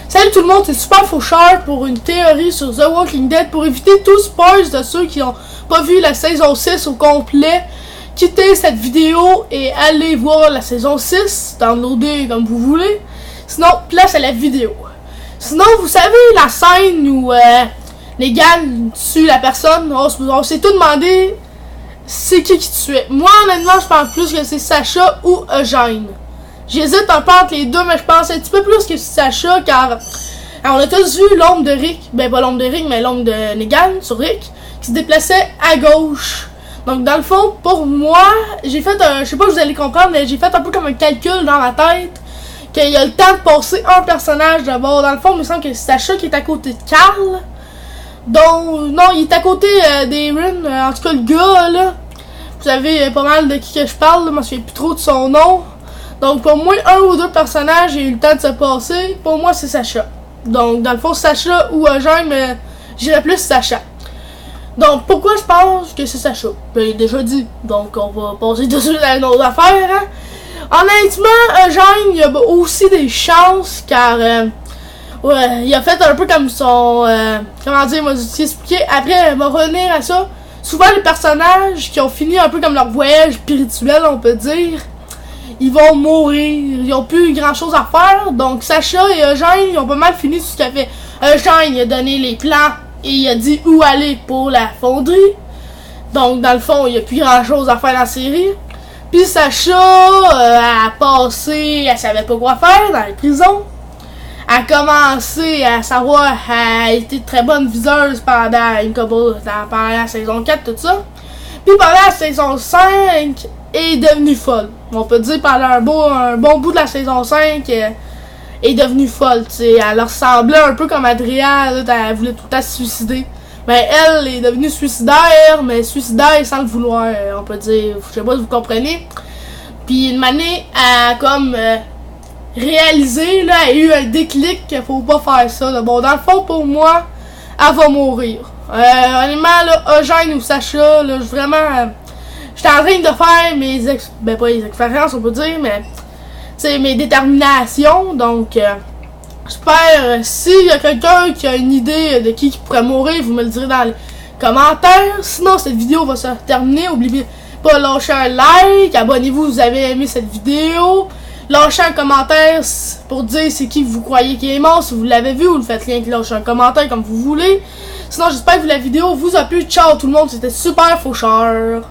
Salut tout le monde, c'est Super Faucheur pour une théorie sur The Walking Dead. Pour éviter tout spoil de ceux qui n'ont pas vu la saison 6 au complet, quittez cette vidéo et allez voir la saison 6, downloader comme vous voulez. Sinon, place à la vidéo. Sinon, vous savez la scène où les gangs tuent la personne, on s'est tout demandé c'est qui tuait. Moi, honnêtement, je pense plus que c'est Sacha ou Eugène. J'hésite un peu entre les deux, mais je pense un petit peu plus que c'est Sacha, car on a tous vu l'ombre de Rick, ben pas l'ombre de Rick, mais l'ombre de Negan sur Rick, qui se déplaçait à gauche. Donc dans le fond, pour moi, j'ai fait un, je sais pas si vous allez comprendre, mais j'ai fait un peu comme un calcul dans ma tête, qu'il y a le temps de passer un personnage d'abord. Dans le fond, il me semble que c'est Sacha qui est à côté de Carl. Donc, non, il est à côté d'Aaron, en tout cas le gars, là. Vous savez pas mal de qui que je parle, là, je me souviens plus trop de son nom. Donc pour moi, un ou deux personnages, j'ai eu le temps de se passer. Pour moi, c'est Sacha. Donc dans le fond, Sacha ou Eugène, mais j'irais plus Sacha. Donc pourquoi je pense que c'est Sacha? Ben, déjà dit. Donc on va passer tout de suite à une autre affaire. Hein? Honnêtement, Eugène, il a aussi des chances, car ouais, il a fait un peu comme son... comment dire, moi je expliqué. Après, on va revenir à ça. Souvent les personnages qui ont fini un peu comme leur voyage spirituel, on peut dire, ils vont mourir, ils ont plus grand chose à faire. Donc Sacha et Eugène, ils ont pas mal fini tout ce qu'il a fait. Eugène, il a donné les plans et il a dit où aller pour la fonderie. Donc dans le fond, il n'y a plus grand chose à faire dans la série. Puis Sacha a passé, elle savait pas quoi faire dans les prisons. Elle a commencé à savoir, elle a été très bonne viseuse pendant une couple, pendant la saison 4, tout ça. Puis pendant la saison 5, elle est devenue folle. On peut dire pendant un bon bout de la saison 5, elle est devenue folle. T'sais. Elle ressemblait un peu comme Adria, elle voulait tout le temps se suicider. Mais elle est devenue suicidaire, mais suicidaire sans le vouloir, on peut dire. Je sais pas si vous comprenez. Puis une année, elle a comme réalisé, là, elle a eu un déclic qu'il faut pas faire ça. Là. Bon, dans le fond, pour moi, elle va mourir. Honnêtement, là, Eugène ou Sacha, là, vraiment... J'étais en train de faire mes ben pas les expériences, on peut dire, mais... T'sais, mes déterminations, donc... j'espère, s'il y a quelqu'un qui a une idée de qui pourrait mourir, vous me le direz dans les commentaires. Sinon, cette vidéo va se terminer. N'oubliez pas de lâcher un like, abonnez-vous si vous avez aimé cette vidéo. Lâchez un commentaire pour dire c'est qui vous croyez qui est mort. Si vous l'avez vu, vous le faites rien que lâcher un commentaire comme vous voulez. Sinon, j'espère que la vidéo vous a plu. Ciao tout le monde, c'était Super Faucheur.